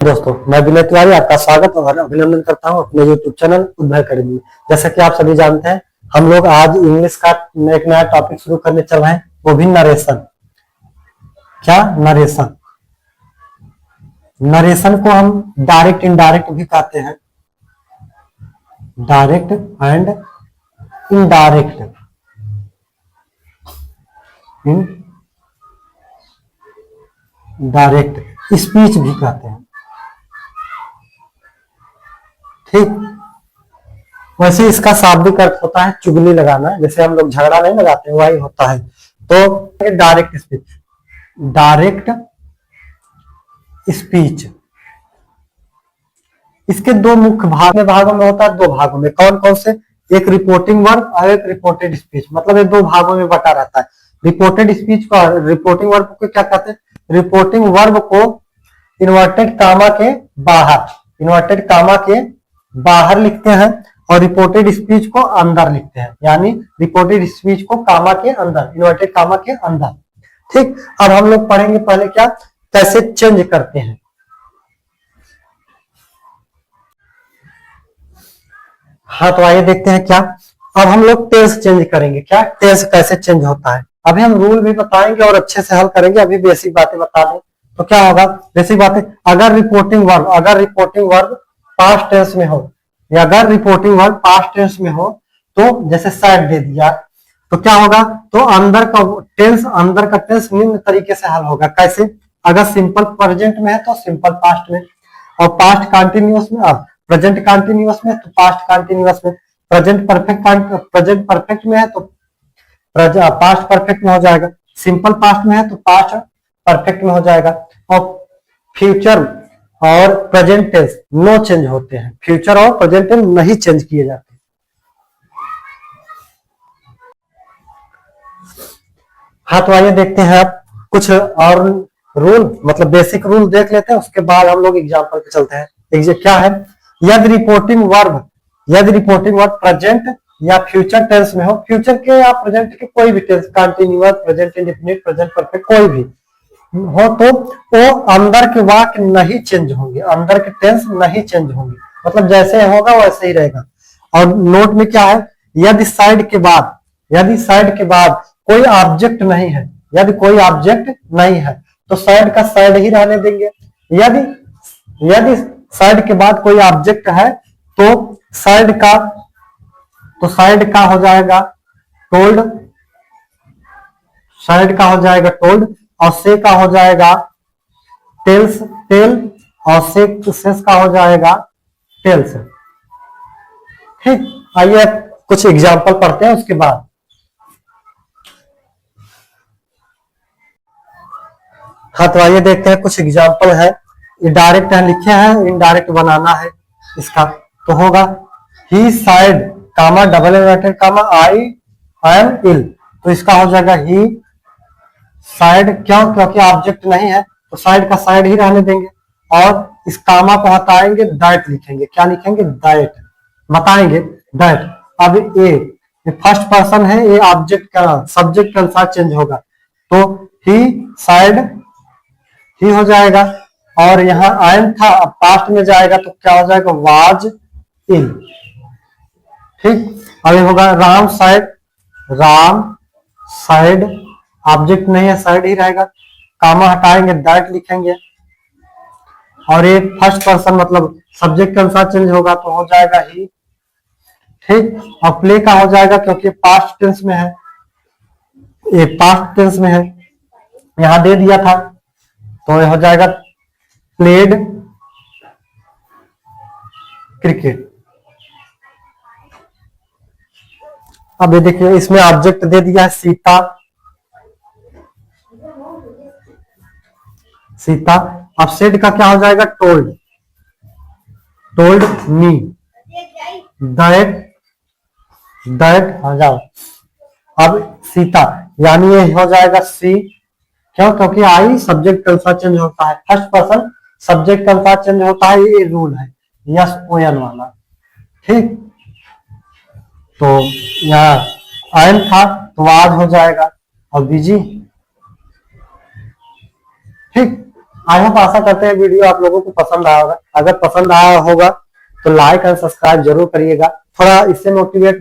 दोस्तों, मैं विनय तिवारी आपका स्वागत और अभिनंदन करता हूं अपने YouTube चैनल उद्भय अकेडमी में। जैसा कि आप सभी जानते हैं, हम लोग आज इंग्लिश का एक नया टॉपिक शुरू करने चल रहे हैं, वो भी नरेशन। क्या नरेशन? नरेशन को हम डायरेक्ट इनडायरेक्ट भी कहते हैं, direct and indirect. Direct speech भी कहते हैं। ठीक, वैसे इसका शाब्दिक अर्थ होता है चुगली लगाना, जैसे हम लोग झगड़ा नहीं लगाते, वही होता है। तो डायरेक्ट स्पीच, डायरेक्ट स्पीच इसके दो मुख्य भागों में होता है। दो भागों में कौन कौन से? एक रिपोर्टिंग वर्ब और एक रिपोर्टेड स्पीच। मतलब ये दो भागों में बटा रहता है। रिपोर्टेड स्पीच को, रिपोर्टिंग वर्ब को क्या कहते हैं? रिपोर्टिंग वर्ब को इन्वर्टेड कामा के बाहर, इन्वर्टेड कामा के बाहर लिखते हैं और रिपोर्टेड स्पीच को अंदर लिखते हैं, यानी रिपोर्टेड स्पीच को कामा के अंदर, इन्वर्टेड कामा के अंदर। ठीक, अब हम लोग पढ़ेंगे पहले क्या, कैसे चेंज करते हैं। हाँ, तो आइए देखते हैं क्या। अब हम लोग टेंस चेंज करेंगे। क्या टेंस कैसे चेंज होता है, अभी हम रूल भी बताएंगे और अच्छे से हल करेंगे। अभी बेसिक बातें बता दें तो क्या होगा। बेसिक बातें, अगर रिपोर्टिंग वर्ब पास्ट टेंस में हो, या अगर रिपोर्टिंग वर्ब पास्ट टेंस में हो, तो जैसे सैड दे दिया तो क्या होगा, तो अंदर का टेंस निम्न तरीके से हल होगा। कैसे? अगर सिंपल प्रेजेंट में है तो सिंपल पास्ट में, और पास्ट कंटिन्यूअस में, अब प्रेजेंट कंटिन्यूअस में तो पास्ट कंटिन्यूअस में, प्रेजेंट परफेक्ट में है तो पास्ट परफेक्ट में हो जाएगा, सिंपल पास्ट में है तो पास्ट परफेक्ट में हो जाएगा। और फ्यूचर और प्रेजेंट टेंस नो चेंज होते हैं, फ्यूचर और प्रेजेंट टेंस नहीं चेंज किए जाते। हाँ, तो आइए देखते हैं अब कुछ और रूल, मतलब बेसिक रूल देख लेते हैं, उसके बाद हम लोग एग्जाम्पल पे चलते हैं। क्या है? यदि रिपोर्टिंग वर्ब प्रेजेंट या फ्यूचर टेंस में हो, फ्यूचर के या प्रेजेंट के कोई भी tense, continuous, present indefinite, present perfect, कोई भी हो, तो वो अंदर के वाक्य नहीं चेंज होंगे, अंदर के टेंस नहीं चेंज होंगे, मतलब जैसे होगा वैसे ही रहेगा। और नोट में क्या है, यदि साइड के बाद कोई ऑब्जेक्ट नहीं है, यदि कोई ऑब्जेक्ट नहीं है तो साइड का साइड ही रहने देंगे। यदि साइड के बाद कोई ऑब्जेक्ट है तो साइड का हो जाएगा टोल्ड, साइड का हो जाएगा टोल्ड, और से का हो जाएगा टेल, और सेस का हो जाएगा टेल्स। ठीक, आइए कुछ एग्जाम्पल पढ़ते हैं उसके बाद। हाँ, तो आइए देखते हैं कुछ एग्जाम्पल है। डायरेक्ट लिखे हैं, इनडायरेक्ट बनाना है इसका, तो होगा ही side comma double inverted comma I am ill, तो इसका हो जाएगा ही साइड। क्यों? क्योंकि ऑब्जेक्ट नहीं है तो साइड का साइड ही रहने देंगे, और इस कामा को हटाएंगे, दैट लिखेंगे। क्या लिखेंगे? दैट, बताएंगे दैट। अब ए फर्स्ट पर्सन है, ये ऑब्जेक्ट का, सब्जेक्ट के अनुसार चेंज होगा, तो ही साइड ही हो जाएगा, और यहाँ आयन था, अब पास्ट में जाएगा तो क्या हो जाएगा? Was in. ठीक, अब ये होगा राम साइड, ऑब्जेक्ट नहीं है, साइड ही रहेगा, कामा हटाएंगे, दैट लिखेंगे, और ये फर्स्ट पर्सन मतलब सब्जेक्ट के अनुसार चेंज होगा तो हो जाएगा ही। ठीक, और प्ले का हो जाएगा क्योंकि पास्ट टेंस में है, ये पास्ट टेंस में है, यहां दे दिया था तो ये हो जाएगा प्लेड क्रिकेट। अब ये देखिए, इसमें ऑब्जेक्ट दे दिया है सीता, अब सेड का क्या हो जाएगा? टोल्ड मी, दैट हो जाओ। अब सीता, यानी ये हो जाएगा सी। क्यों? क्योंकि आई सब्जेक्ट के अनुसार चेंज होता है, फर्स्ट पर्सन सब्जेक्ट के अनुसार चेंज होता है, ये रूल है यस ओ एन वाला। ठीक, तो यहाँ आयन था तो वाज हो जाएगा, और बीजी। ठीक, आई होप आशा करते हैं वीडियो आप लोगों को पसंद आया होगा। अगर पसंद आया होगा तो लाइक एंड सब्सक्राइब जरूर करिएगा, थोड़ा इससे मोटिवेट